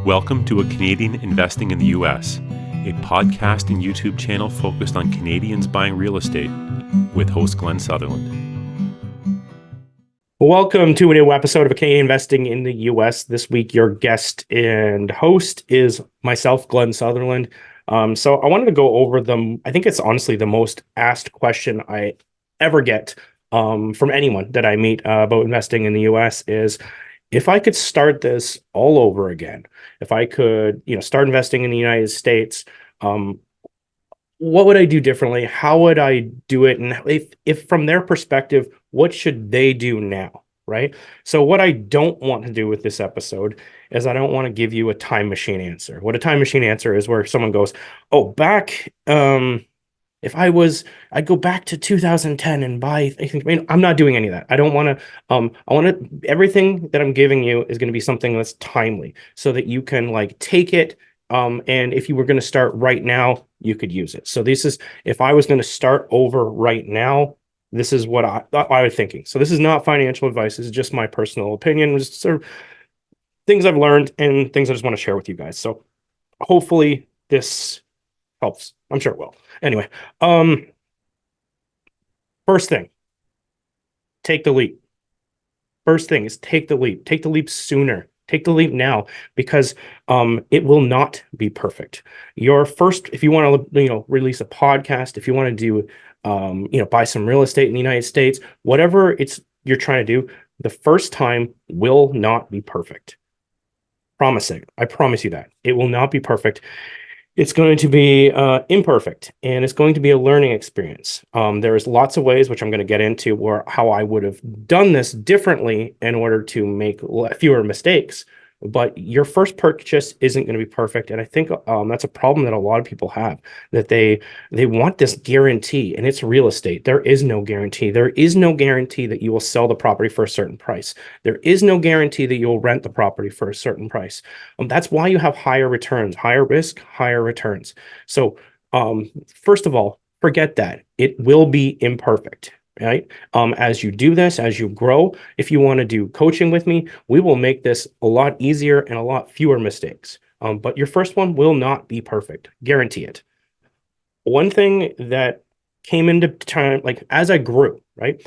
Welcome to A Canadian Investing in the U.S., a podcast and YouTube channel focused on Canadians buying real estate with host Glen Sutherland. Welcome to a new episode of A Canadian Investing in the U.S. This week, your guest and host is myself, Glen Sutherland. So I wanted to go over I think it's honestly the most asked question I ever get from anyone that I meet about investing in the U.S. is, if I could start this all over again, if I could, start investing in the United States, what would I do differently? How would I do it? And if from their perspective, what should they do now? Right. So what I don't want to do with this episode is I don't want to give you a time machine answer. What a time machine answer is where someone goes, oh, back, if I'd go back to 2010 and buy. I'm not doing any of that. I don't want to. Everything that I'm giving you is going to be something that's timely, so that you can take it. And if you were going to start right now, you could use it. So if I was going to start over right now, this is what I was thinking. So this is not financial advice. This is just my personal opinion. Just sort of things I've learned and things I just want to share with you guys. So hopefully this helps. I'm sure it will. Anyway, first thing, take the leap. First thing is take the leap. Take the leap sooner. Take the leap now, because it will not be perfect. If you want to, release a podcast, if you want to do, buy some real estate in the United States, whatever you're trying to do, the first time will not be perfect. Promising. I promise you that it will not be perfect. It's going to be imperfect, and it's going to be a learning experience. There's lots of ways, which I'm going to get into, how I would have done this differently in order to make fewer mistakes. But your first purchase isn't going to be perfect, and I think that's a problem that a lot of people have, that they want this guarantee, and it's real estate. There is no guarantee. There is no guarantee that you will sell the property for a certain price. There is no guarantee that you'll rent the property for a certain price. That's why you have higher returns, higher risk, higher returns. So first of all, forget that. It will be imperfect. Right. As you do this, as you grow, if you want to do coaching with me, we will make this a lot easier and a lot fewer mistakes. But your first one will not be perfect. Guarantee it. One thing that came into time, as I grew, right?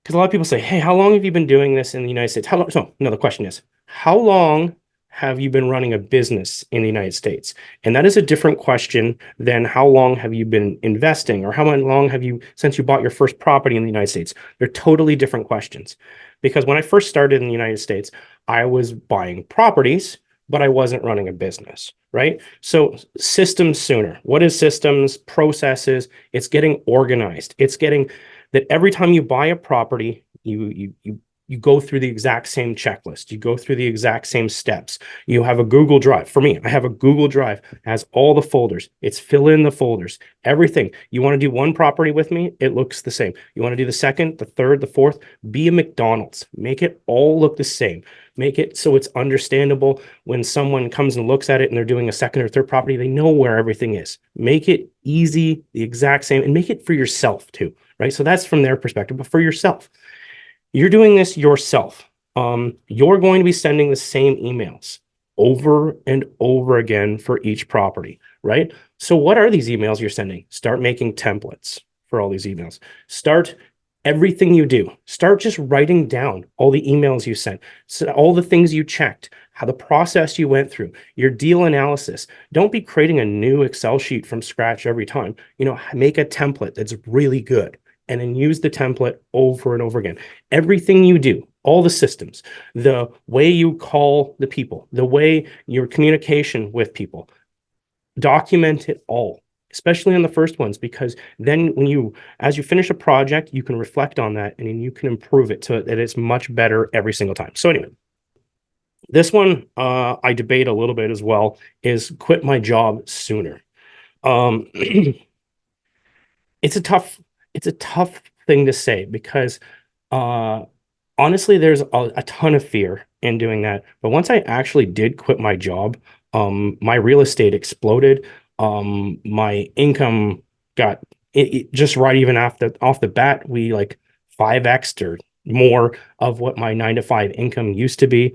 Because a lot of people say, hey, how long have you been doing this in the United States? The question is, how long have you been running a business in the United States? And that is a different question than how long have you been investing, or how long have you since you bought your first property in the United States. They're totally different questions. Because when I first started in the United States, I was buying properties, but I wasn't running a business, right? So systems sooner. What is systems? Processes. It's getting organized. It's getting that every time you buy a property, you go through the exact same checklist. You go through the exact same steps. You have a Google Drive. For me, I have a Google Drive. It has all the folders. It's fill in the folders. Everything. You want to do one property with me? It looks the same. You want to do the second, the third, the fourth? Be a McDonald's. Make it all look the same. Make it so it's understandable when someone comes and looks at it and they're doing a second or third property, they know where everything is. Make it easy, the exact same, and make it for yourself too, right? So that's from their perspective, but for yourself. You're doing this yourself. You're going to be sending the same emails over and over again for each property, right? So what are these emails you're sending? Start making templates for all these emails. Start everything you do. Start just writing down all the emails you sent, so all the things you checked, how the process you went through, your deal analysis. Don't be creating a new Excel sheet from scratch every time. Make a template that's really good, and then use the template over and over again. Everything you do, all the systems, the way you call the people, the way your communication with people, document it all, especially on the first ones, because then as you finish a project, you can reflect on that and then you can improve it so that it's much better every single time. So anyway, this one I debate a little bit as well, is quit my job sooner. It's a tough thing to say, because honestly, there's a ton of fear in doing that. But once I actually did quit my job, my real estate exploded. My income got it just right, even off the bat. We 5x'd or more of what my 9-to-5 income used to be.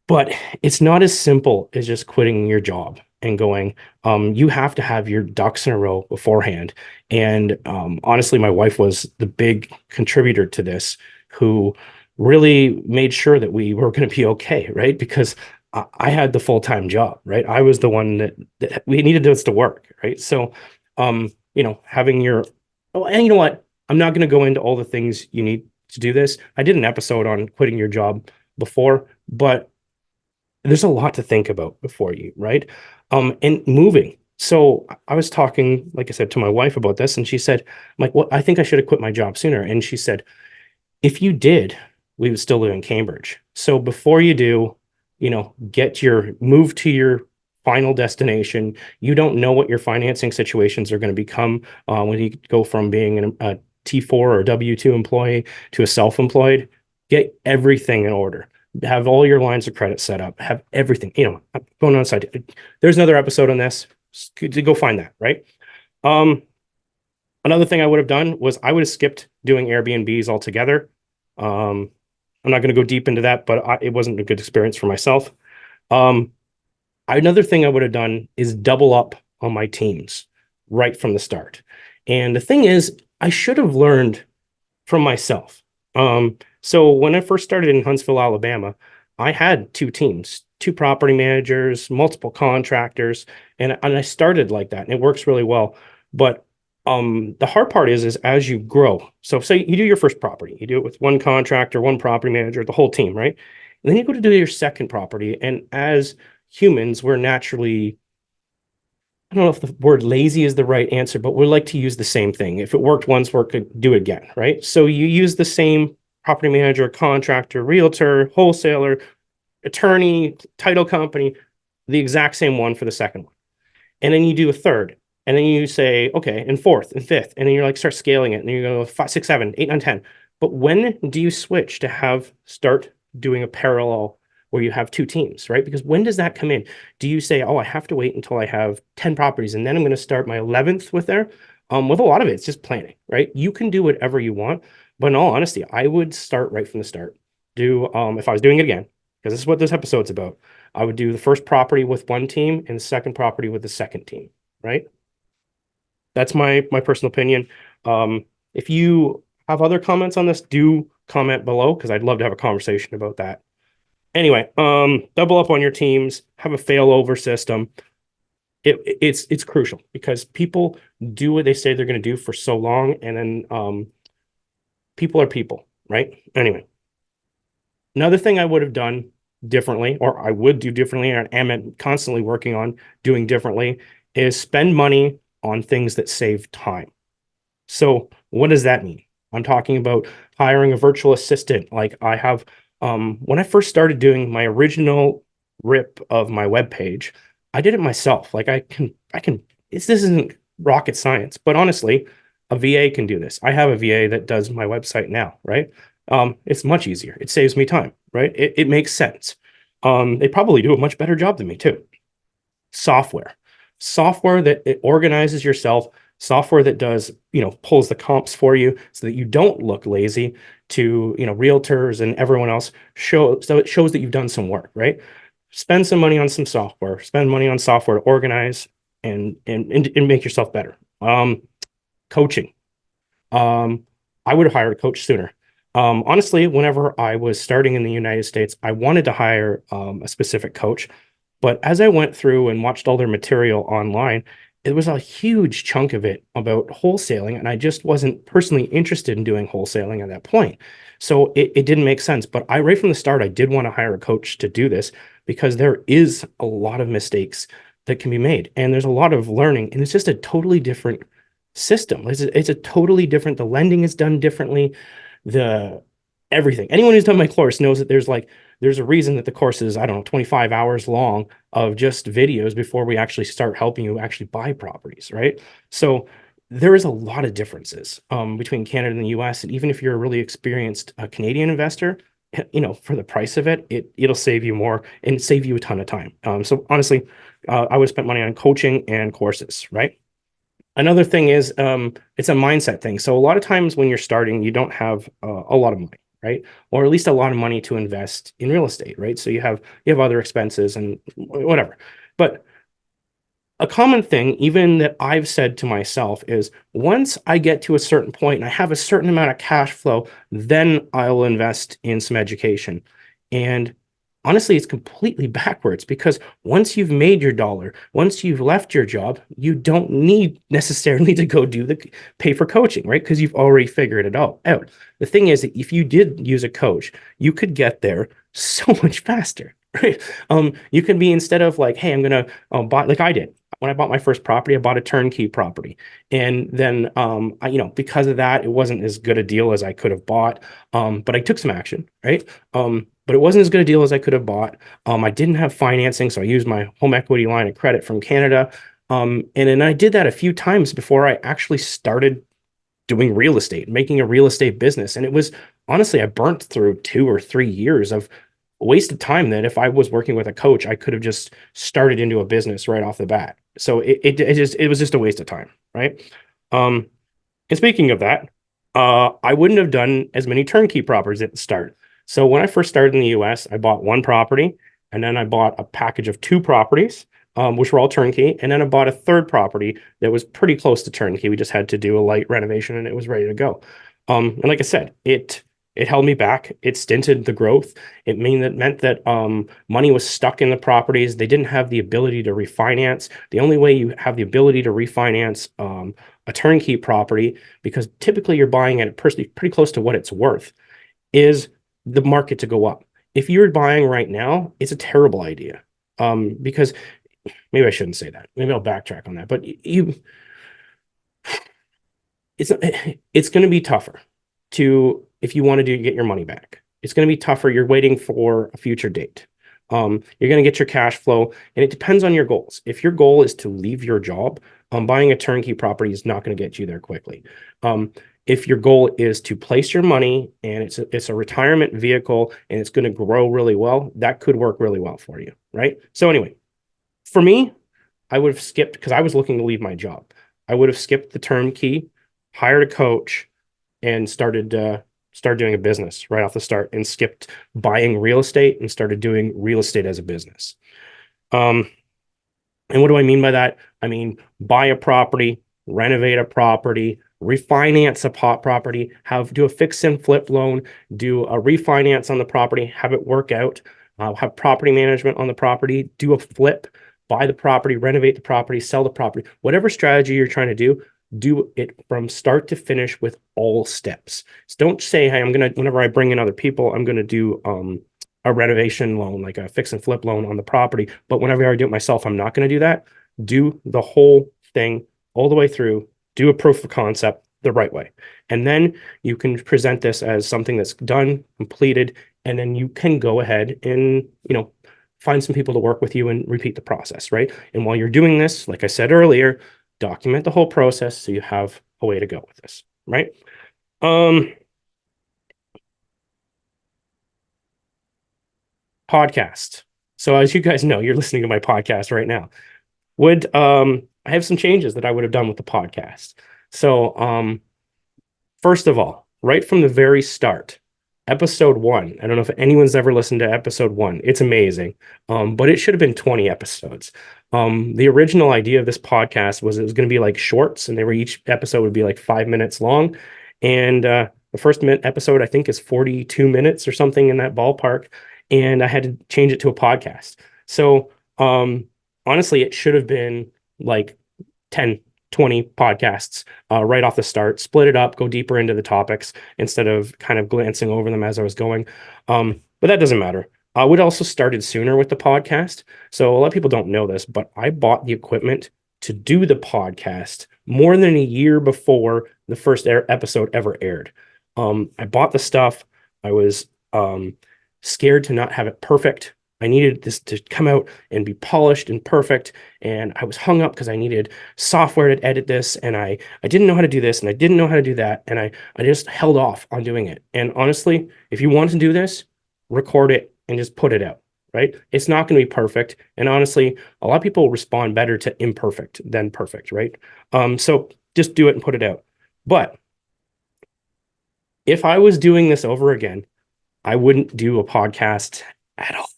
But it's not as simple as just quitting your job and going. You have to have your ducks in a row beforehand. And honestly, my wife was the big contributor to this, who really made sure that we were going to be okay, right? Because I had the full-time job, right? I was the one that we needed this to work, right? So, having your, oh, and you know what? I'm not going to go into all the things you need to do this. I did an episode on quitting your job before, but there's a lot to think about before you, right? And moving. So I was talking, like I said, to my wife about this, and she said, I'm like, well, I think I should have quit my job sooner. And she said, if you did, we would still live in Cambridge. So before you do, get your move to your final destination. You don't know what your financing situations are going to become when you go from being a T4 or W2 employee to a self-employed. Get everything in order. Have all your lines of credit set up. Have everything. I'm going on side. There's another episode on this. Go find that, right? Another thing I would have done was I would have skipped doing Airbnbs altogether. I'm not going to go deep into that, but it wasn't a good experience for myself. Another thing I would have done is double up on my teams right from the start. And the thing is, I should have learned from myself. So when I first started in Huntsville, Alabama, I had two teams, two property managers, multiple contractors, and I started like that, and it works really well. But the hard part is as you grow. So say you do your first property, you do it with one contractor, one property manager, the whole team, right? And then you go to do your second property, and as humans, we're naturally, I don't know if the word lazy is the right answer, but we like to use the same thing. If it worked once, we could do it again, right? So you use the same property manager, contractor, realtor, wholesaler, attorney, title company, the exact same one for the second one. And then you do a third. And then you say, okay, and fourth and fifth. And then you're like, start scaling it. And you go 5, 6, 7, 8, 9, 10. But when do you switch to start doing a parallel where you have two teams, right? Because when does that come in? Do you say, oh, I have to wait until I have 10 properties and then I'm going to start my 11th with there? With a lot of it, it's just planning, right? You can do whatever you want. But in all honesty, I would start right from the start. If I was doing it again, because this is what this episode's about, I would do the first property with one team and the second property with the second team, right? That's my personal opinion. If you have other comments on this, do comment below because I'd love to have a conversation about that. Anyway, double up on your teams, have a failover system. It's crucial because people do what they say they're going to do for so long, and then people are people, right? Anyway, another thing I would have done differently, or I would do differently, and am constantly working on doing differently, is spend money on things that save time. So what does that mean? I'm talking about hiring a virtual assistant. Like I have, when I first started doing my original rip of my webpage, I did it myself. Like this isn't rocket science, but honestly, a VA can do this. I have a VA that does my website now, right? It's much easier. It saves me time, right? It makes sense. They probably do a much better job than me too. Software that it organizes yourself, software that does, pulls the comps for you so that you don't look lazy to, realtors and everyone else, so it shows that you've done some work, right? Spend some money on some software, spend money on software to organize and make yourself better. Coaching. I would have hired a coach sooner. Honestly, whenever I was starting in the United States, I wanted to hire a specific coach. But as I went through and watched all their material online, it was a huge chunk of it about wholesaling, and I just wasn't personally interested in doing wholesaling at that point. So it didn't make sense. But right from the start, I did want to hire a coach to do this because there is a lot of mistakes that can be made, and there's a lot of learning, and it's just a totally different system. It's a totally different. The lending is done differently. Everything. Anyone who's done my course knows that there's a reason that the course is, I don't know, 25 hours long of just videos before we actually start helping you actually buy properties, right? So there is a lot of differences between Canada and the US. And even if you're a really experienced Canadian investor, for the price of it'll save you more and save you a ton of time. So honestly, I would have spent money on coaching and courses, right? Another thing is it's a mindset thing. So a lot of times when you're starting, you don't have a lot of money. right? Or at least a lot of money to invest in real estate, right? So you have other expenses and whatever. But a common thing, even that I've said to myself, is once I get to a certain point and I have a certain amount of cash flow, then I'll invest in some education. And honestly, it's completely backwards, because once you've made your dollar, once you've left your job, you don't need necessarily to go pay for coaching, right? Because you've already figured it all out. The thing is that if you did use a coach, you could get there so much faster, right? You could be, instead of like, hey, I'm gonna buy, like I did when I bought my first property, I bought a turnkey property. And then, because of that, it wasn't as good a deal as I could have bought. But I took some action, right? But it wasn't as good a deal as I could have bought. I didn't have financing, so I used my home equity line of credit from Canada. And then I did that a few times before I actually started doing real estate, making a real estate business. And it was, honestly, I burnt through 2 or 3 years of a waste of time that if I was working with a coach, I could have just started into a business right off the bat. So it was just a waste of time, right? And speaking of that, I wouldn't have done as many turnkey properties at the start. So when I first started in the US, I bought one property, and then I bought a package of two properties, which were all turnkey. And then I bought a third property that was pretty close to turnkey. We just had to do a light renovation and it was ready to go. And like I said, it held me back. It stinted the growth. It meant that money was stuck in the properties. They didn't have the ability to refinance. The only way you have the ability to refinance a turnkey property, because typically you're buying at pretty close to what it's worth, is the market to go up. If you're buying right now, it's a terrible idea. Because maybe I shouldn't say that. Maybe I'll backtrack on that. But it's going to be tougher if you want to get your money back. It's going to be tougher. You're waiting for a future date. You're going to get your cash flow, and it depends on your goals. If your goal is to leave your job, buying a turnkey property is not going to get you there quickly. If your goal is to place your money and it's a retirement vehicle and it's going to grow really well, that could work really well for you, right? So anyway, for me, I would have skipped, because I was looking to leave my job. I would have skipped the turnkey, hired a coach, and started doing a business right off the start, and skipped buying real estate and started doing real estate as a business. And what do I mean by that? I mean, buy a property, renovate a property, refinance a property, do a fix and flip loan, do a refinance on the property, have it work out, have property management on the property, do a flip, buy the property, renovate the property, sell the property. Whatever strategy you're trying to do it from start to finish with all steps. So don't say, hey, whenever I bring in other people, I'm going to do a renovation loan, like a fix and flip loan on the property. But whenever I do it myself, I'm not going to do that. Do the whole thing all the way through. Do a proof of concept the right way. And then you can present this as something that's done, completed, and then you can go ahead and, find some people to work with you and repeat the process, right? And while you're doing this, like I said earlier, document the whole process so you have a way to go with this, right? Podcast. So as you guys know, you're listening to my podcast right now. I have some changes that I would have done with the podcast. So first of all, right from the very start, episode 1, I don't know if anyone's ever listened to episode 1. It's amazing. But it should have been 20 episodes. The original idea of this podcast was it was going to be like shorts, and each episode would be like 5 minutes long. And the first episode, I think, is 42 minutes or something in that ballpark. And I had to change it to a podcast. So honestly, it should have been like 10, 20 podcasts right off the start, split it up, go deeper into the topics instead of kind of glancing over them as I was going. But that doesn't matter. We'd also started sooner with the podcast. So a lot of people don't know this, but I bought the equipment to do the podcast more than a year before the first episode ever aired. I bought the stuff. I was scared to not have it perfect. I needed this to come out and be polished and perfect. And I was hung up because I needed software to edit this. And I didn't know how to do this, and I didn't know how to do that. And I just held off on doing it. And honestly, if you want to do this, record it and just put it out, right? It's not going to be perfect. And honestly, a lot of people respond better to imperfect than perfect, right? So just do it and put it out. But if I was doing this over again, I wouldn't do a podcast at all,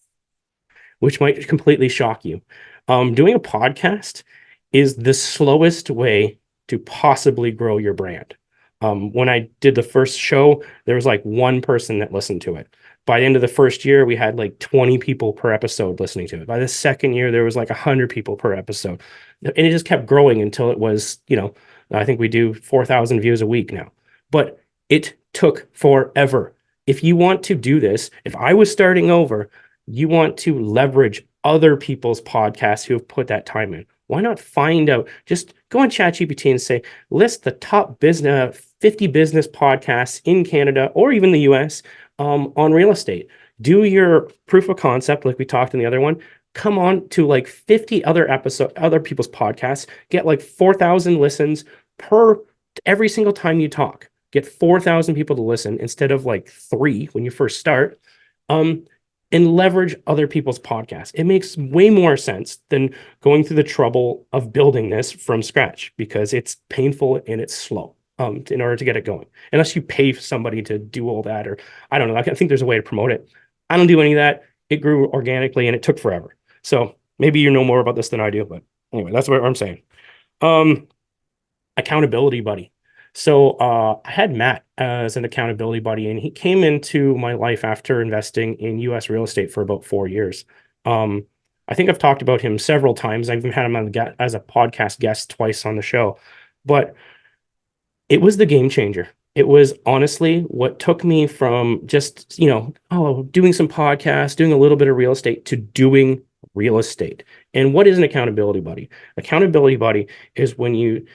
which might completely shock you. Doing a podcast is the slowest way to possibly grow your brand. When I did the first show, there was like one person that listened to it. By the end of the first year, we had like 20 people per episode listening to it. By the second year, there was like 100 people per episode. And it just kept growing until it was, I think we do 4,000 views a week now. But it took forever. If you want to do this, if I was starting over, you want to leverage other people's podcasts who have put that time in. Why not find out? Just go on ChatGPT and say, list the top 50 business podcasts in Canada or even the US on real estate. Do your proof of concept, like we talked in the other one. Come on to like 50 other people's podcasts. Get like 4,000 listens per every single time you talk. Get 4,000 people to listen instead of like 3 when you first start. And leverage other people's podcasts. It makes way more sense than going through the trouble of building this from scratch because it's painful and it's slow in order to get it going. Unless you pay somebody to do all that, or I don't know. I think there's a way to promote it. I don't do any of that. It grew organically and it took forever. So maybe you know more about this than I do, but anyway, that's what I'm saying. Accountability buddy. So I had Matt as an accountability buddy, and he came into my life after investing in US real estate for about 4 years. I think I've talked about him several times. I've even had him as a podcast guest twice on the show. But it was the game changer. It was honestly what took me from just, doing some podcasts, doing a little bit of real estate to doing real estate. And what is an accountability buddy? Accountability buddy is when you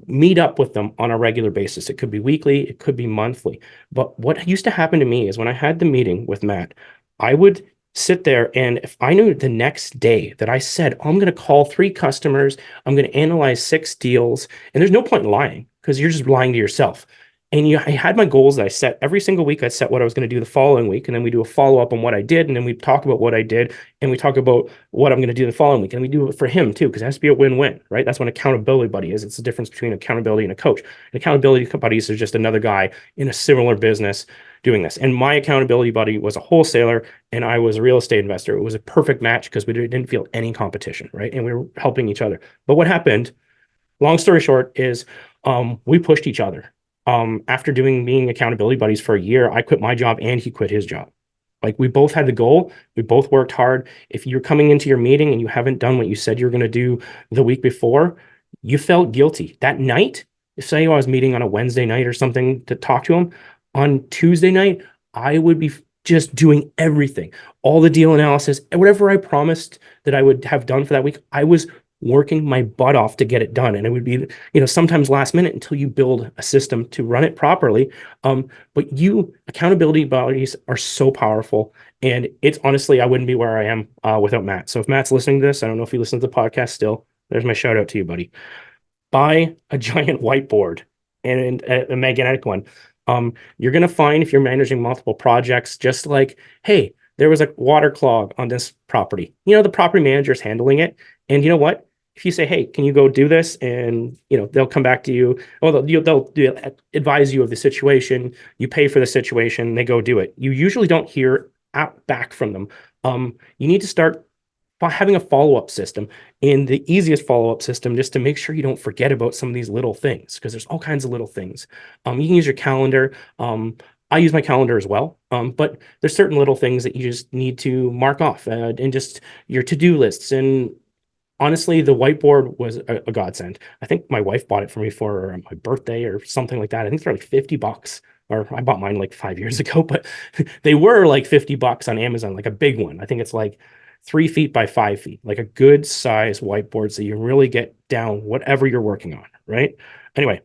meet up with them on a regular basis. It could be weekly, it could be monthly. But what used to happen to me is when I had the meeting with Matt, I would sit there, and if I knew the next day that I said, I'm going to call 3 customers, I'm going to analyze 6 deals, and there's no point in lying because you're just lying to yourself. And I had my goals that I set every single week. I set what I was going to do the following week, and then we do a follow-up on what I did, and then we talk about what I did, and we talk about what I'm going to do the following week, and we do it for him too, because it has to be a win-win, right? That's what an accountability buddy is. It's the difference between accountability and a coach. An accountability buddies is just another guy in a similar business doing this. And my accountability buddy was a wholesaler, and I was a real estate investor. It was a perfect match because we didn't feel any competition, right? And we were helping each other. But what happened, long story short, is we pushed each other. After being accountability buddies for a year, I quit my job and he quit his job. Like, we both had the goal. We both worked hard. If you're coming into your meeting and you haven't done what you said you're going to do the week before, you felt guilty. That night, if say I was meeting on a Wednesday night or something to talk to him, on Tuesday night, I would be just doing everything, all the deal analysis, whatever I promised that I would have done for that week. I was working my butt off to get it done. And it would be, sometimes last minute until you build a system to run it properly. But accountability buddies are so powerful. And it's honestly, I wouldn't be where I am without Matt. So if Matt's listening to this, I don't know if he listens to the podcast still, there's my shout out to you, buddy. Buy a giant whiteboard and a magnetic one. You're going to find, if you're managing multiple projects, just like, hey, there was a water clog on this property. The property manager is handling it. And you know what? If you say, hey, can you go do this? And, they'll come back to you. Well, they'll advise you of the situation. You pay for the situation. They go do it. You usually don't hear back from them. You need to start by having a follow-up system, and the easiest follow-up system, just to make sure you don't forget about some of these little things, because there's all kinds of little things. You can use your calendar. I use my calendar as well, but there's certain little things that you just need to mark off, and just your to-do lists. And honestly, the whiteboard was a godsend. I think my wife bought it for me for my birthday or something like that. I think they're like $50, or I bought mine like 5 years ago, but they were like $50 on Amazon, like a big one. I think it's like 3 feet by 5 feet, like a good size whiteboard, so you really get down whatever you're working on, right? Anyway,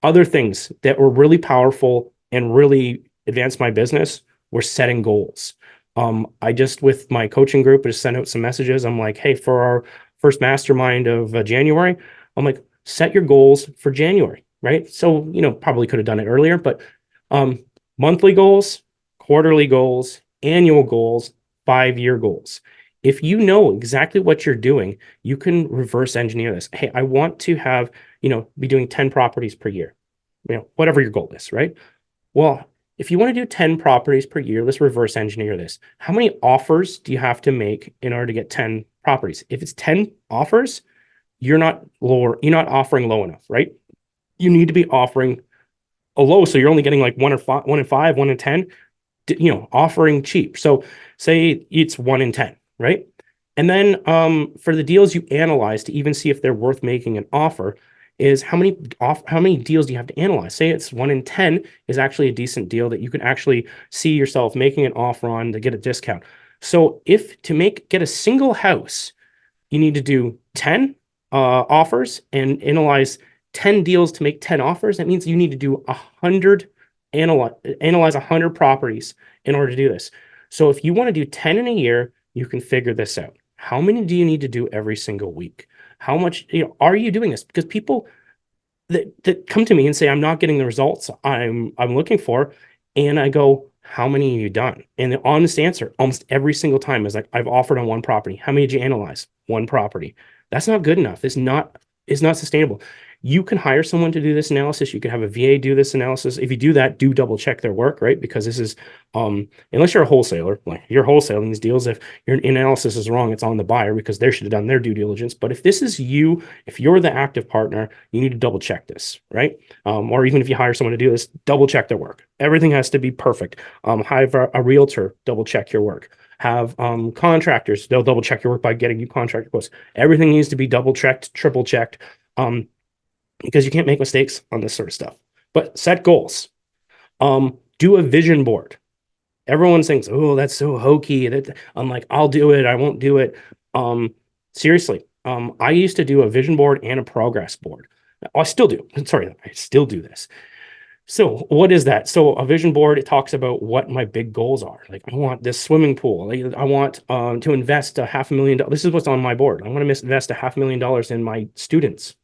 other things that were really powerful and really advanced my business were setting goals. I just, with my coaching group, just sent out some messages. I'm like, hey, for our first mastermind of January, I'm like, set your goals for January, right? So, probably could have done it earlier, but monthly goals, quarterly goals, annual goals, 5-year goals. If you know exactly what you're doing, you can reverse engineer this. Hey, I want to have, be doing 10 properties per year, whatever your goal is, right? Well, if you want to do 10 properties per year, let's reverse engineer this. How many offers do you have to make in order to get 10 properties? If it's 10 offers, you're not offering low enough, right? You need to be offering a low, so you're only getting like 1 in 5, 1 in 10, offering cheap. So say it's 1 in 10, right? And then for the deals you analyze to even see if they're worth making an offer, is how many deals do you have to analyze? Say it's 1 in 10 is actually a decent deal that you can actually see yourself making an offer on to get a discount. So if to get a single house, you need to do 10 offers and analyze 10 deals to make 10 offers. That means you need to do 100, analyze 100 properties in order to do this. So if you want to do 10 in a year, you can figure this out. How many do you need to do every single week? How much, are you doing this? Because people that come to me and say, I'm not getting the results I'm looking for. And I go, how many have you done? And the honest answer almost every single time is like, I've offered on one property. How many did you analyze? One property. That's not good enough. It's not sustainable. You can hire someone to do this analysis. You can have a VA do this analysis. If you do that, do double check their work, right? Because this is, unless you're a wholesaler, like you're wholesaling these deals, if your analysis is wrong, it's on the buyer because they should have done their due diligence. But if this is you, if you're the active partner, you need to double check this, right? Or even if you hire someone to do this, double check their work. Everything has to be perfect. Have a realtor double check your work. Have contractors, they'll double check your work by getting you contractor quotes. Everything needs to be double checked, triple checked. Because you can't make mistakes on this sort of stuff. But set goals. Do a vision board. Everyone thinks, oh, that's so hokey. I'm like, I'll do it. I won't do it. Seriously, I used to do a vision board and a progress board. I still do. Sorry, I still do this. So what is that? So a vision board, it talks about what my big goals are. Like, I want this swimming pool. I want to invest $500,000. This is what's on my board. I want to invest $500,000 in my students'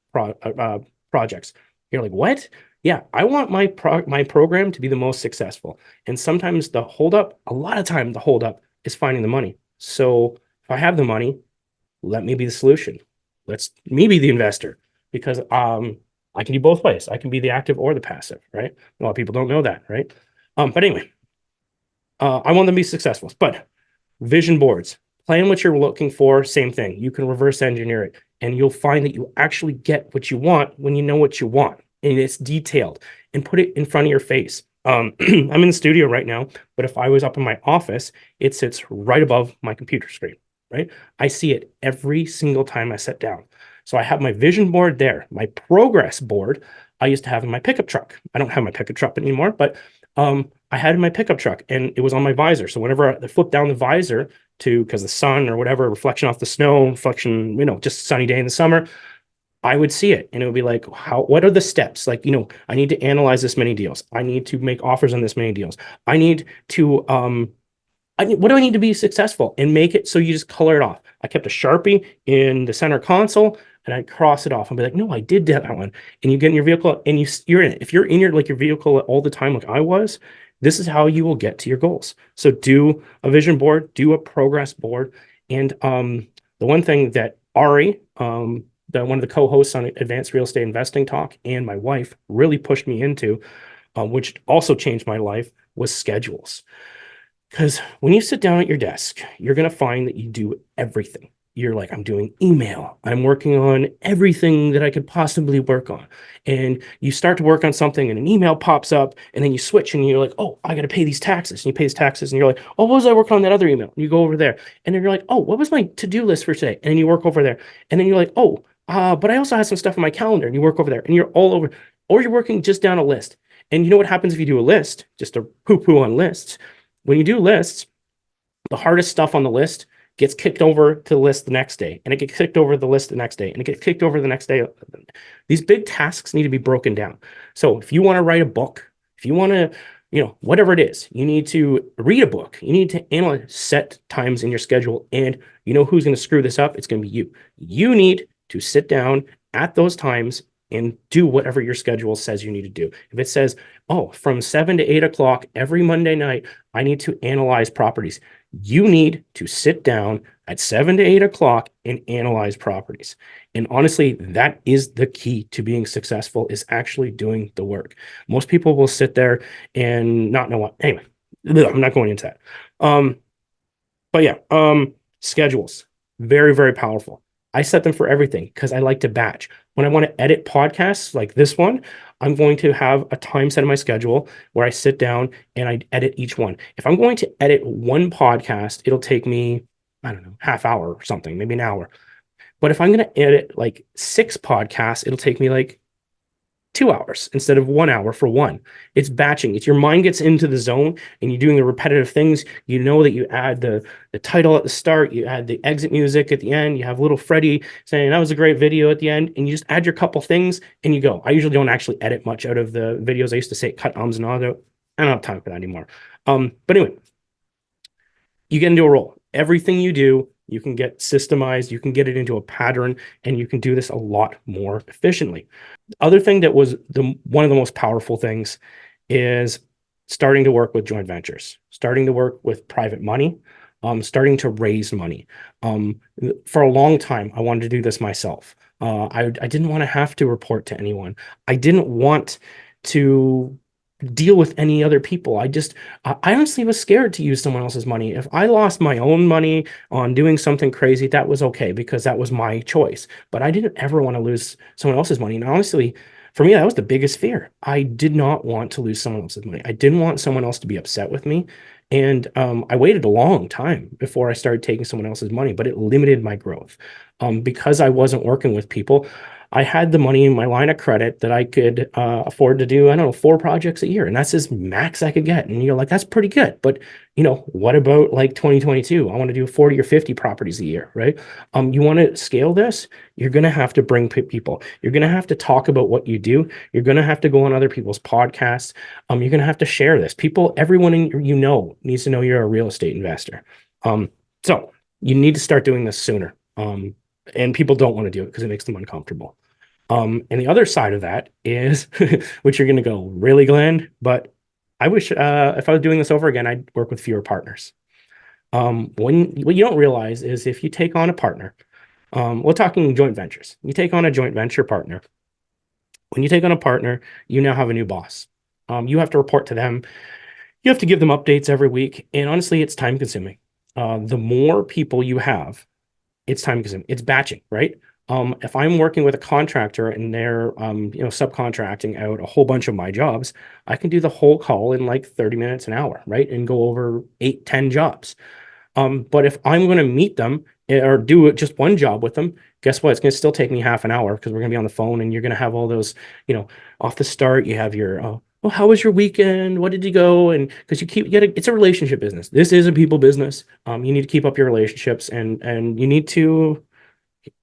projects. You're like, what? Yeah, I want my program to be the most successful. And sometimes a lot of time the holdup is finding the money. So if I have the money, let me be the solution. Let's me be the investor, because I can do both ways. I can be the active or the passive, right? A lot of people don't know that, right? But anyway, I want them to be successful. But vision boards, plan what you're looking for, same thing. You can reverse engineer it, and you'll find that you actually get what you want when you know what you want, and it's detailed, and put it in front of your face. I'm in the studio right now, but if I was up in my office, it sits right above my computer screen, right? I see it every single time I sit down. So I have my vision board there. My progress board, I used to have in my pickup truck. I don't have my pickup truck anymore, but I had in my pickup truck, and it was on my visor. So whenever I flip down the visor because the sun or whatever, reflection off the snow, reflection, just sunny day in the summer, I would see it, and it would be like, what are the steps? Like, I need to analyze this many deals. I need to make offers on this many deals. I need to, what do I need to be successful, and make it so you just color it off. I kept a Sharpie in the center console, and I'd cross it off and be like, no, I did that one. And you get in your vehicle and you're in it. If you're in your vehicle all the time, like I was, this is how you will get to your goals. So do a vision board, do a progress board. And the one thing that Ari, one of the co-hosts on Advanced Real Estate Investing Talk, and my wife really pushed me into, which also changed my life, was schedules. Because when you sit down at your desk, you're going to find that you do everything. You're like, I'm doing email. I'm working on everything that I could possibly work on. And you start to work on something and an email pops up, and then you switch and you're like, oh, I got to pay these taxes. And you pay these taxes and you're like, oh, what was I working on that other email? And you go over there, and then you're like, oh, what was my to-do list for today? And then you work over there, and then you're like, oh, but I also have some stuff in my calendar, and you work over there, and you're all over, or you're working just down a list. And you know what happens if you do a list, just to poo-poo on lists. When you do lists, the hardest stuff on the list gets kicked over to the list the next day, and it gets kicked over the list the next day, and it gets kicked over the next day. These big tasks need to be broken down. So if you want to write a book, if you want to, whatever it is, you need to read a book, you need to analyze set times in your schedule, and who's going to screw this up? It's going to be you. You need to sit down at those times and do whatever your schedule says you need to do. If it says, oh, from 7 to 8 o'clock every Monday night, I need to analyze properties, You need to sit down at 7 to 8 o'clock and analyze properties. And honestly, that is the key to being successful, is actually doing the work. Most people will sit there and not know what. Anyway, I'm not going into that. But yeah, schedules, very, very powerful. I set them for everything because I like to batch. When I want to edit podcasts like this one, I'm going to have a time set in my schedule where I sit down and I edit each one. If I'm going to edit one podcast, it'll take me, I don't know, half hour or something, maybe an hour. But if I'm going to edit like 6 podcasts, it'll take me like 2 hours instead of 1 hour for one. It's batching. It's your mind gets into the zone and you're doing the repetitive things. You know that you add the title at the start, you add the exit music at the end, you have little Freddie saying that was a great video at the end, and you just add your couple things and you go. I usually don't actually edit much out of the videos. I used to say cut ums and ahs out. I don't have time for that anymore. But anyway, you get into a role. Everything you do, you can get systemized, you can get it into a pattern, and you can do this a lot more efficiently. Other thing that was one of the most powerful things is starting to work with joint ventures, starting to work with private money, starting to raise money. For a long time, I wanted to do this myself. I didn't want to have to report to anyone. I didn't want to deal with any other people. I honestly was scared to use someone else's money. If I lost my own money on doing something crazy, that was okay because that was my choice. But I didn't ever want to lose someone else's money. And honestly, for me, that was the biggest fear. I did not want to lose someone else's money. I didn't want someone else to be upset with me. And I waited a long time before I started taking someone else's money, but it limited my growth. Because I wasn't working with people, I had the money in my line of credit that I could afford to do, I don't know, 4 projects a year. And that's as max I could get. And you're like, that's pretty good. But, what about like 2022? I want to do 40 or 50 properties a year, right? You want to scale this? You're going to have to bring people. You're going to have to talk about what you do. You're going to have to go on other people's podcasts. You're going to have to share this. Everyone needs to know you're a real estate investor. So you need to start doing this sooner. And people don't want to do it because it makes them uncomfortable. And the other side of that is, which you're going to go, really, Glenn? But I wish if I was doing this over again, I'd work with fewer partners. What you don't realize is if you take on a partner, we're talking joint ventures. You take on a joint venture partner. When you take on a partner, you now have a new boss. You have to report to them. You have to give them updates every week. And honestly, it's time consuming. The more people you have, it's time consuming. It's batching, right? If I'm working with a contractor and they're subcontracting out a whole bunch of my jobs, I can do the whole call in like 30 minutes, an hour, right? And go over 8-10 jobs. But if I'm going to meet them or do just one job with them, guess what? It's going to still take me half an hour because we're going to be on the phone and you're going to have all those, off the start, you have your, well, how was your weekend? What did you go? And because it's a relationship business. This is a people business. You need to keep up your relationships and you need to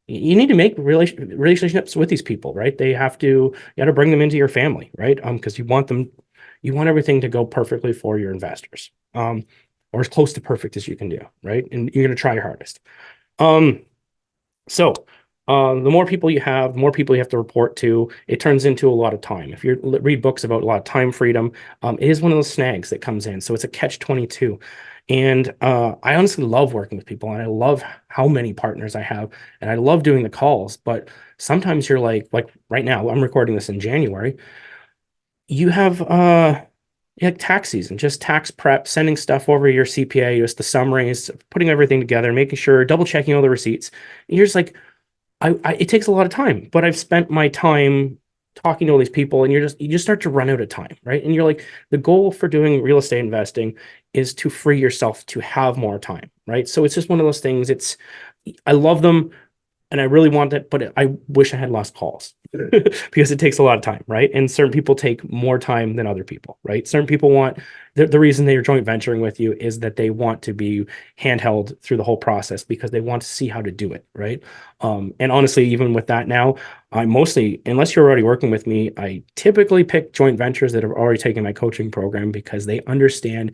make relationships with these people, right? You got to bring them into your family, right? Because you want everything to go perfectly for your investors, or as close to perfect as you can do, right? And you're going to try your hardest. So the more people you have, the more people you have to report to, it turns into a lot of time. If you read books about a lot of time freedom, it is one of those snags that comes in. So it's a catch-22. And I honestly love working with people and I love how many partners I have and I love doing the calls. But sometimes you're like right now, I'm recording this in January. You have tax season, just tax prep, sending stuff over to your CPA, just the summaries, putting everything together, making sure, double checking all the receipts. And you're just like, it takes a lot of time, but I've spent my time talking to all these people and you just start to run out of time, right? And you're like, the goal for doing real estate investing is to free yourself to have more time, right? So it's just one of those things. I love them and I really want it, but I wish I had less calls because it takes a lot of time, right? And certain people take more time than other people, right? Certain people want, the reason they are joint venturing with you is that they want to be handheld through the whole process because they want to see how to do it, right? And honestly, even with that now, I mostly, unless you're already working with me, I typically pick joint ventures that have already taken my coaching program because they understand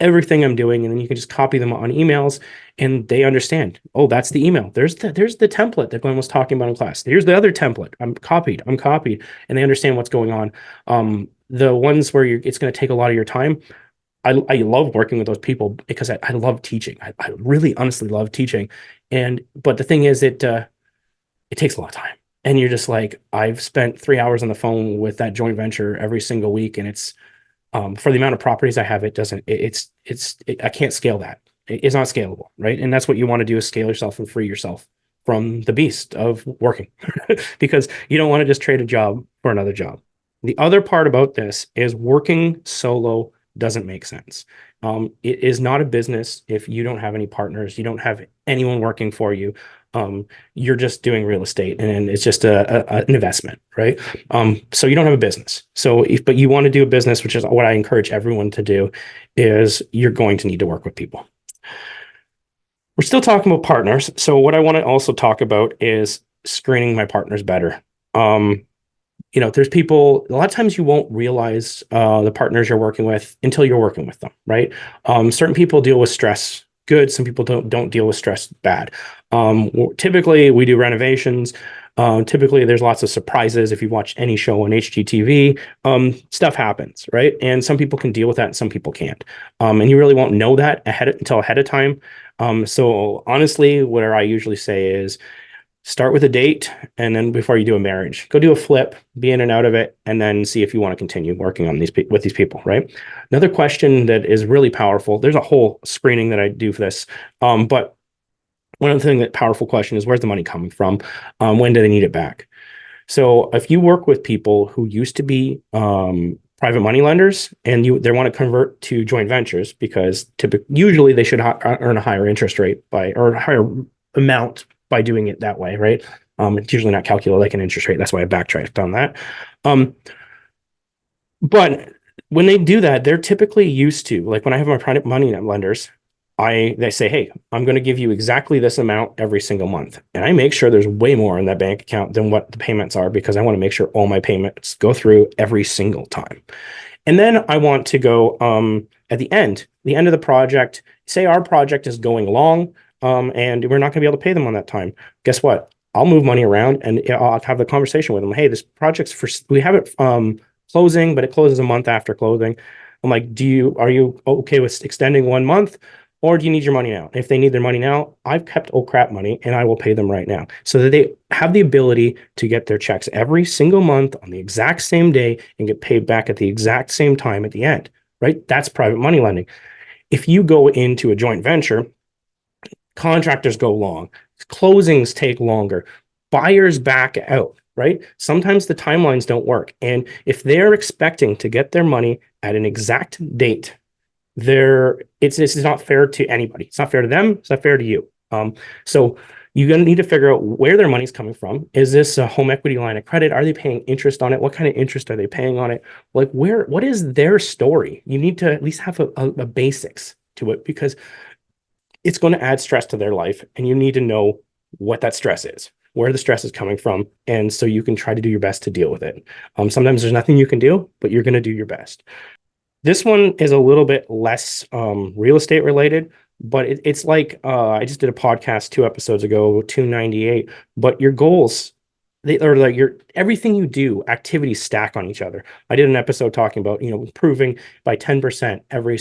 everything I'm doing, and then you can just copy them on emails and they understand, oh, that's the email. There's the template that Glenn was talking about in class. Here's the other template. I'm copied, and they understand what's going on. The ones where it's going to take a lot of your time, I love working with those people because I love teaching. I really honestly love teaching. But the thing is, it takes a lot of time. And you're just like, I've spent 3 hours on the phone with that joint venture every single week. And it's for the amount of properties I have, it doesn't, I can't scale that. It's not scalable, right? And that's what you want to do, is scale yourself and free yourself from the beast of working because you don't want to just trade a job for another job. The other part about this is working solo doesn't make sense. It is not a business if you don't have any partners, you don't have anyone working for you. You're just doing real estate and it's just an investment, right? So you don't have a business. But you want to do a business, which is what I encourage everyone to do, is you're going to need to work with people. We're still talking about partners. So what I want to also talk about is screening my partners better. There's people, a lot of times you won't realize the partners you're working with until you're working with them, right? Certain people deal with stress good, some people don't deal with stress bad. Typically, we do renovations. Typically, there's lots of surprises. If you watch any show on HGTV, stuff happens, right? And some people can deal with that and some people can't. And you really won't know that until ahead of time. So honestly, what I usually say is, start with a date, and then before you do a marriage, go do a flip, be in and out of it, and then see if you want to continue working on with these people, right? Another question that is really powerful, there's a whole screening that I do for this, but one of the things that powerful question is, where's the money coming from? When do they need it back? So if you work with people who used to be private money lenders and they want to convert to joint ventures, because usually they should earn a higher interest rate or a higher amount by doing it that way, right? It's usually not calculated like an interest rate. That's why I backtracked on that. But when they do that, they're typically used to, like when I have my private money lenders, they say, hey, I'm going to give you exactly this amount every single month. And I make sure there's way more in that bank account than what the payments are, because I want to make sure all my payments go through every single time. And then I want to go at the end of the project, say our project is going along, and we're not going to be able to pay them on that time. Guess what? I'll move money around and I'll have the conversation with them. Hey, this project's we have it closing, but it closes a month after closing. I'm like, are you okay with extending 1 month, or do you need your money now? If they need their money now, I've kept old crap money and I will pay them right now, so that they have the ability to get their checks every single month on the exact same day and get paid back at the exact same time at the end, right? That's private money lending. If you go into a joint venture, contractors go long, closings take longer, buyers back out, right? Sometimes the timelines don't work. And if they're expecting to get their money at an exact date, it's not fair to anybody. It's not fair to them. It's not fair to you. So you're going to need to figure out where their money's coming from. Is this a home equity line of credit? Are they paying interest on it? What kind of interest are they paying on it? Like, what is their story? You need to at least have a basics to it, because it's going to add stress to their life, and you need to know what that stress is, where the stress is coming from, and so you can try to do your best to deal with it. Sometimes there's nothing you can do, but you're going to do your best. This one is a little bit less real estate related, but it's like I just did a podcast 2 episodes ago, 298. But your goals, they are like everything you do, activities stack on each other. I did an episode talking about improving by 10% every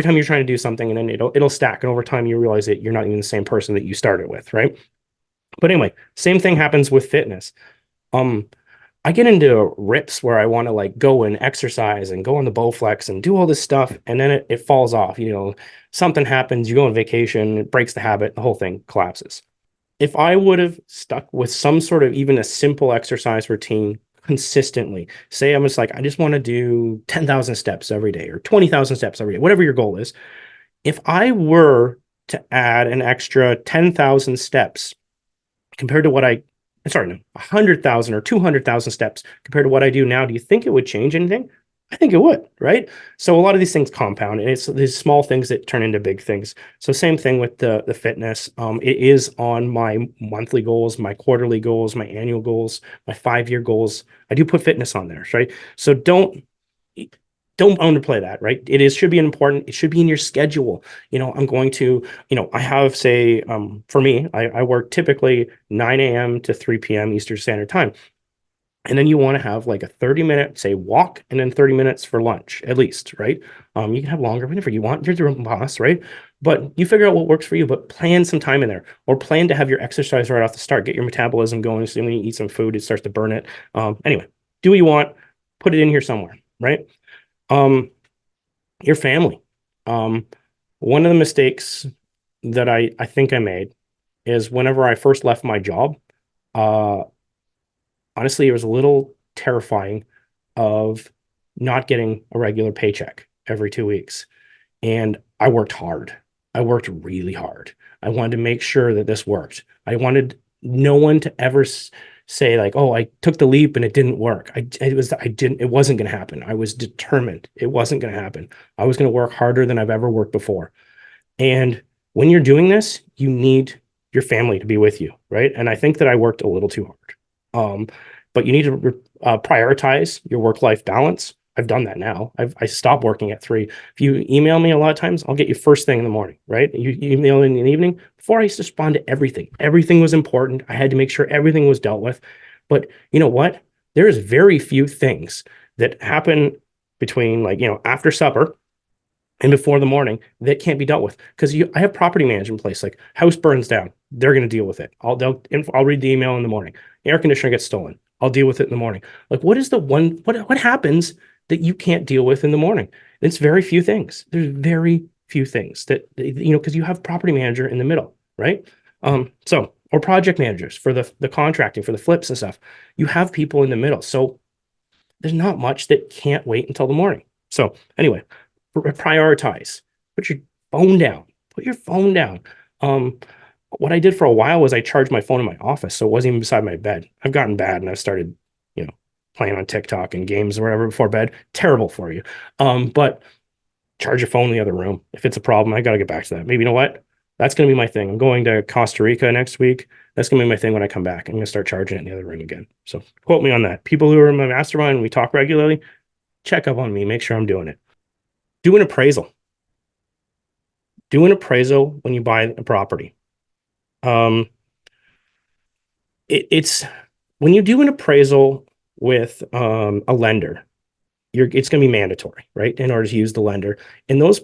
time you're trying to do something, and then it'll stack, and over time you realize that you're not even the same person that you started with, right? But anyway, same thing happens with fitness. I get into rips where I want to like go and exercise and go on the Bowflex and do all this stuff, and then it falls off. Something happens, you go on vacation, it breaks the habit, the whole thing collapses. If I would have stuck with some sort of even a simple exercise routine consistently, say I'm just like, I just want to do 10,000 steps every day or 20,000 steps every day, whatever your goal is. If I were to add an extra 10,000 steps compared to 100,000 or 200,000 steps compared to what I do now, do you think it would change anything? I think it would, right? So a lot of these things compound, and it's these small things that turn into big things. So same thing with the fitness. It is on my monthly goals, my quarterly goals, my annual goals, my 5-year goals. I do put fitness on there, right? So don't underplay that, right? It should be important. It should be in your schedule. I'm going to, I have, say, for me, I work typically 9 a.m. to 3 p.m. Eastern Standard Time. And then you want to have like a 30-minute, say, walk, and then 30 minutes for lunch, at least, right? You can have longer, whenever you want. You're your own boss, right? But you figure out what works for you, but plan some time in there, or plan to have your exercise right off the start. Get your metabolism going. So when you eat some food, it starts to burn it. Anyway, do what you want, put it in here somewhere, right? Your family. One of the mistakes that I think I made is whenever I first left my job, uh, honestly, it was a little terrifying of not getting a regular paycheck every 2 weeks. And I worked hard. I worked really hard. I wanted to make sure that this worked. I wanted no one to ever say like, "Oh, I took the leap and it didn't work." It wasn't going to happen. I was determined. It wasn't going to happen. I was going to work harder than I've ever worked before. And when you're doing this, you need your family to be with you, right? And I think that I worked a little too hard. But you need to prioritize your work-life balance. I've done that now. I stopped working at 3. If you email me a lot of times, I'll get you first thing in the morning, right? You email in the evening. Before, I used to respond to everything. Everything was important. I had to make sure everything was dealt with. But you know what? There is very few things that happen between, like, after supper and before the morning that can't be dealt with, because I have property management in place. Like, house burns down, they're going to deal with it. I'll read the email in the morning. Air conditioner gets stolen, I'll deal with it in the morning. Like, what is the one what happens that you can't deal with in the morning? It's very few things. There's very few things that, because you have property manager in the middle, right? Or project managers for the contracting, for the flips and stuff. You have people in the middle, so there's not much that can't wait until the morning. So anyway, prioritize. Put your phone down. Put your phone down. What I did for a while was I charged my phone in my office, so it wasn't even beside my bed. I've gotten bad, and I've started, playing on TikTok and games or whatever before bed. Terrible for you. But charge your phone in the other room. If it's a problem, I got to get back to that. Maybe, you know what? That's going to be my thing. I'm going to Costa Rica next week. That's going to be my thing when I come back. I'm going to start charging it in the other room again. So quote me on that. People who are in my mastermind, we talk regularly, check up on me, make sure I'm doing it. Do an appraisal. Do an appraisal when you buy a property. It's when you do an appraisal with a lender, it's going to be mandatory, right? In order to use the lender. And those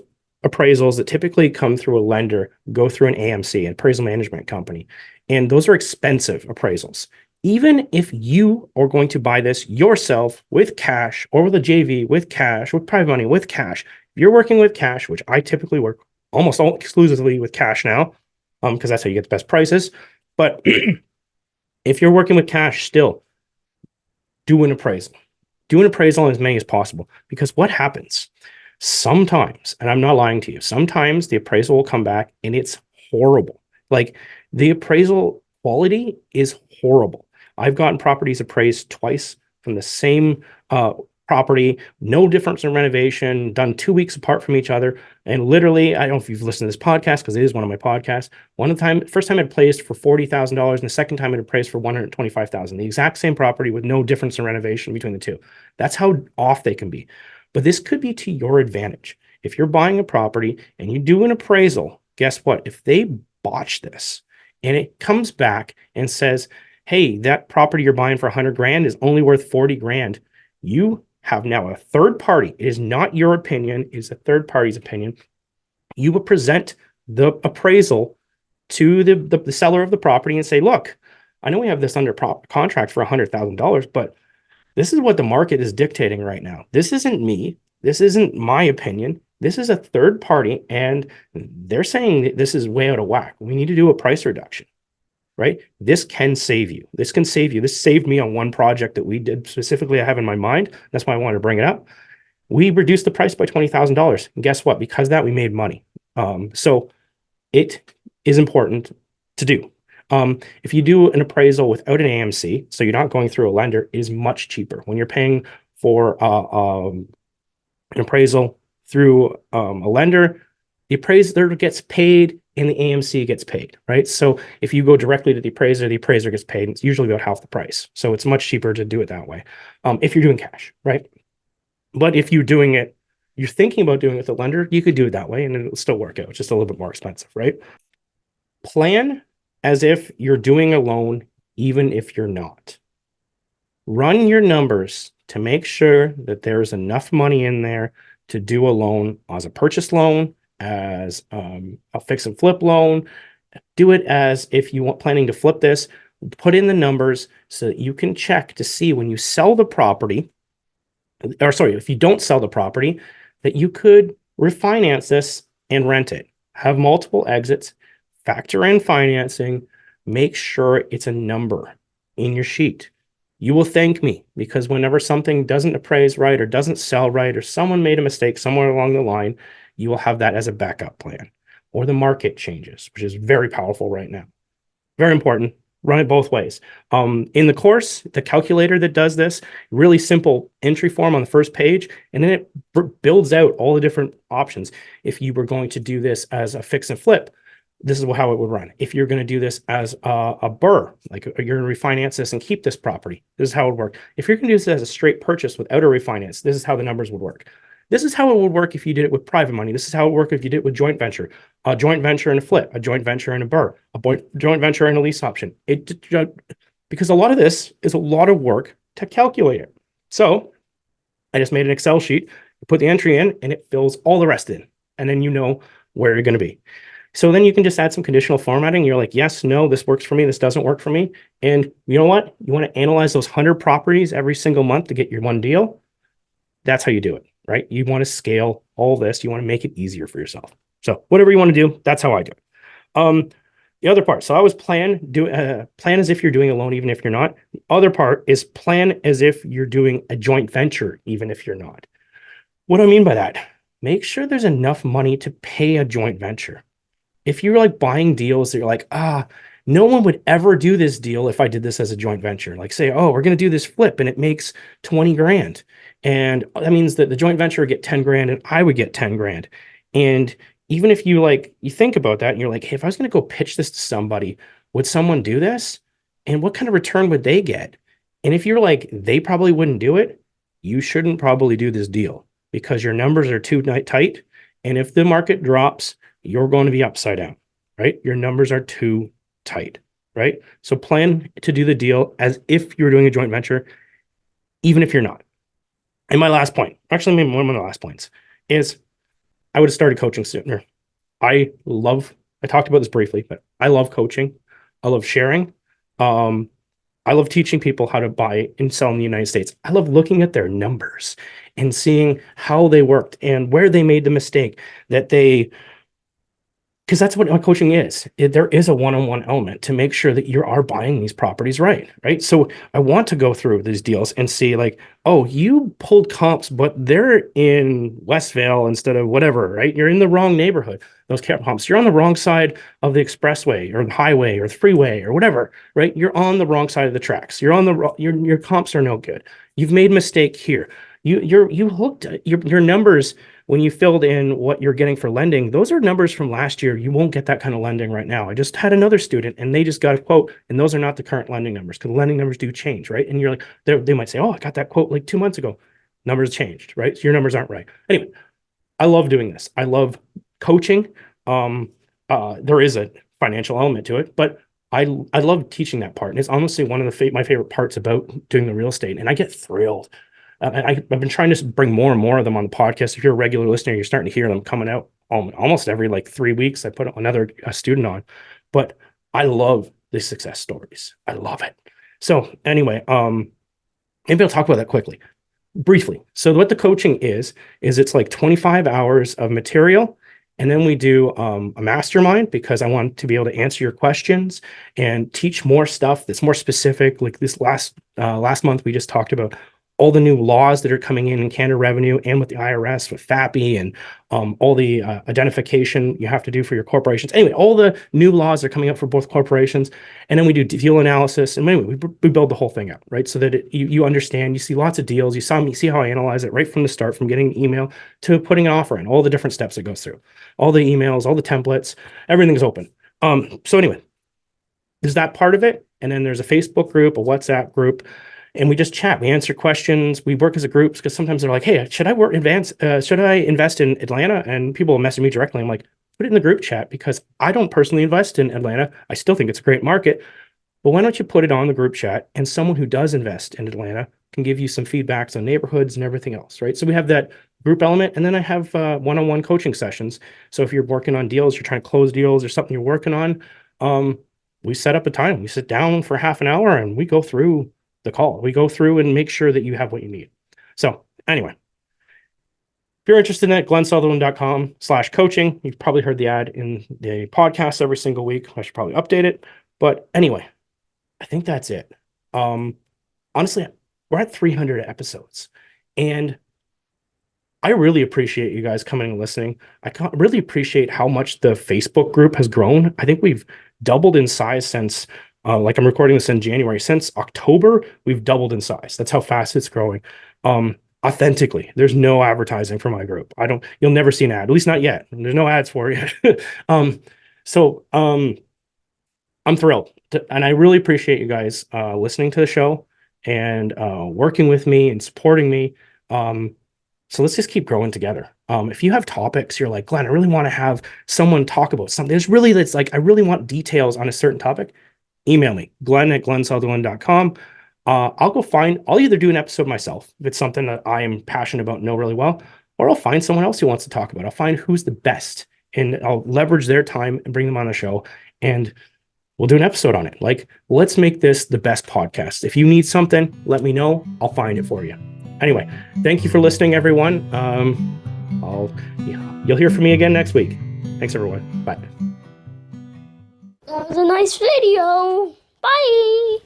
appraisals that typically come through a lender go through an AMC, an appraisal management company. And those are expensive appraisals. Even if you are going to buy this yourself with cash, or with a JV with cash, with private money with cash, if you're working with cash, which I typically work almost all exclusively with cash now, because that's how you get the best prices. But if you're working with cash still, do an appraisal. Do an appraisal on as many as possible, because what happens sometimes, and I'm not lying to you, sometimes the appraisal will come back and it's horrible. Like, the appraisal quality is horrible. I've gotten properties appraised twice from the same property, no difference in renovation, done 2 weeks apart from each other. And literally, I don't know if you've listened to this podcast, because it is one of my podcasts. First time it appraised for $40,000, and the second time it appraised for $125,000. The exact same property with no difference in renovation between the two. That's how off they can be. But this could be to your advantage. If you're buying a property and you do an appraisal, guess what? If they botch this and it comes back and says, "Hey, that property you're buying for 100 grand is only worth 40 grand. You have now a third party. It is not your opinion, it is a third party's opinion. You will present the appraisal to the seller of the property and say, "Look, I know we have this under contract for $100,000, but this is what the market is dictating right now. This isn't me. This isn't my opinion. This is a third party, and they're saying that this is way out of whack. We need to do a price reduction." Right? This can save you. This can save you. This saved me on one project that we did specifically. I have in my mind. That's why I wanted to bring it up. We reduced the price by $20,000. And guess what? Because of that, we made money. So it is important to do. If you do an appraisal without an AMC, so you're not going through a lender, it is much cheaper. When you're paying for an appraisal through a lender, the appraiser gets paid and the AMC gets paid, right? So if you go directly to the appraiser gets paid. It's usually about half the price. So it's much cheaper to do it that way if you're doing cash, right? But if you're thinking about doing it with a lender, you could do it that way and it'll still work out. It's just a little bit more expensive, right? Plan as if you're doing a loan, even if you're not. Run your numbers to make sure that there's enough money in there to do a loan as a purchase loan, as a fix and flip loan. Do it as if you want planning to flip this. Put in the numbers so that you can check to see when you sell the property, or sorry, if you don't sell the property, that you could refinance this and rent it. Have multiple exits, factor in financing, make sure it's a number in your sheet. You will thank me, because whenever something doesn't appraise right or doesn't sell right, or someone made a mistake somewhere along the line, you will have that as a backup plan. Or the market changes, which is very powerful right now. Very important. Run it both ways. In the course, the calculator that does this, really simple entry form on the first page, and then it builds out all the different options. If you were going to do this as a fix and flip, this is how it would run. If you're going to do this as a BRRRR, like you're going to refinance this and keep this property, this is how it would work. If you're going to do this as a straight purchase without a refinance, this is how the numbers would work. This is how it would work if you did it with private money. This is how it would work if you did it with joint venture, a joint venture and a flip, a joint venture and a BRRRR, a joint venture and a lease option. Because a lot of this is a lot of work to calculate it. So I just made an Excel sheet, put the entry in, and it fills all the rest in. And then you know where you're going to be. So then you can just add some conditional formatting. You're like, yes, no, this works for me. This doesn't work for me. And you know what? You want to analyze those 100 properties every single month to get your one deal. That's how you do it, right? You want to scale all this. You want to make it easier for yourself. So whatever you want to do, that's how I do it. The other part, so I was plan as if you're doing a loan, even if you're not. The other part is plan as if you're doing a joint venture, even if you're not. What do I mean by that? Make sure there's enough money to pay a joint venture. If you're like buying deals that you're like, no one would ever do this deal if I did this as a joint venture. Like say, oh, we're going to do this flip and it makes 20 grand. And that means that the joint venture would get 10 grand and I would get 10 grand. And even if you think about that and you're like, hey, if I was going to go pitch this to somebody, would someone do this? And what kind of return would they get? And if you're like, they probably wouldn't do it, you shouldn't probably do this deal because your numbers are too tight. And if the market drops, you're going to be upside down, right? Your numbers are too tight, right? So plan to do the deal as if you're doing a joint venture, even if you're not. And my last point, actually maybe one of my last points, is I would have started coaching sooner. I talked about this briefly, but I love coaching. I love sharing. I love teaching people how to buy and sell in the United States. I love looking at their numbers and seeing how they worked and where they made the mistake because that's what coaching is. There is a one-on-one element to make sure that you are buying these properties right? So I want to go through these deals and see like, oh, you pulled comps, but they're in Westvale instead of whatever, right? You're in the wrong neighborhood, those comps. You're on the wrong side of the expressway or the highway or the freeway or whatever, right? You're on the wrong side of the tracks. Your comps are no good. You've made a mistake here. You looked at your numbers when you filled in what you're getting for lending. Those are numbers from last year. You won't get that kind of lending right now. I just had another student and they just got a quote, and those are not the current lending numbers because lending numbers do change, right? And you're like, they might say, oh, I got that quote like 2 months ago. Numbers changed, right? So your numbers aren't right. Anyway, I love doing this. I love coaching. There is a financial element to it, but I love teaching that part. And it's honestly one of my favorite parts about doing the real estate. And I get thrilled. And I've been trying to bring more and more of them on the podcast. If you're a regular listener, you're starting to hear them coming out almost every 3 weeks. I put another student on, but I love the success stories. I love it. So anyway, maybe I'll talk about that briefly. So what the coaching is it's like 25 hours of material. And then we do a mastermind because I want to be able to answer your questions and teach more stuff that's more specific. Like this last month, we just talked about all the new laws that are coming in Canada Revenue and with the IRS, with FAPI and all the identification you have to do for your corporations. Anyway, all the new laws are coming up for both corporations. And then we do deal analysis. And anyway, we build the whole thing out, right? So that you understand, you see lots of deals. You see how I analyze it right from the start, from getting an email to putting an offer in, all the different steps it goes through, all the emails, all the templates, everything's open. So anyway, there's that part of it. And then there's a Facebook group, a WhatsApp group, and we just chat. We answer questions. We work as a group because sometimes they're like, hey, should I invest in Atlanta? And people will message me directly. I'm like, put it in the group chat because I don't personally invest in Atlanta. I still think it's a great market. But why don't you put it on the group chat, and someone who does invest in Atlanta can give you some feedbacks on neighborhoods and everything else, right? So we have that group element, and then I have one-on-one coaching sessions. So if you're working on deals, you're trying to close deals or something you're working on, we set up a time. We sit down for half an hour and we go through the call. We go through and make sure that you have what you need. So anyway, if you're interested in it, glensutherland.com/coaching. You've probably heard the ad in the podcast every single week. I should probably update it. But anyway, I think that's it. Honestly, we're at 300 episodes, and I really appreciate you guys coming and listening. Really appreciate how much the Facebook group has grown. I think we've doubled in size since, like I'm recording this in January. Since October, we've doubled in size. That's how fast it's growing. Authentically, there's no advertising for my group. You'll never see an ad, at least not yet. There's no ads for it. So I'm thrilled. And I really appreciate you guys listening to the show and working with me and supporting me. So let's just keep growing together. If you have topics, you're like, Glenn, I really want to have someone talk about something. That's like, I really want details on a certain topic. Email me, glenn@glensutherland.com. I'll either do an episode myself if it's something that I am passionate about and know really well, or I'll find someone else who wants to talk about it. I'll find who's the best and I'll leverage their time and bring them on the show. And we'll do an episode on it. Like, let's make this the best podcast. If you need something, let me know. I'll find it for you. Anyway, thank you for listening, everyone. You'll hear from me again next week. Thanks, everyone. Bye. That was a nice video. Bye.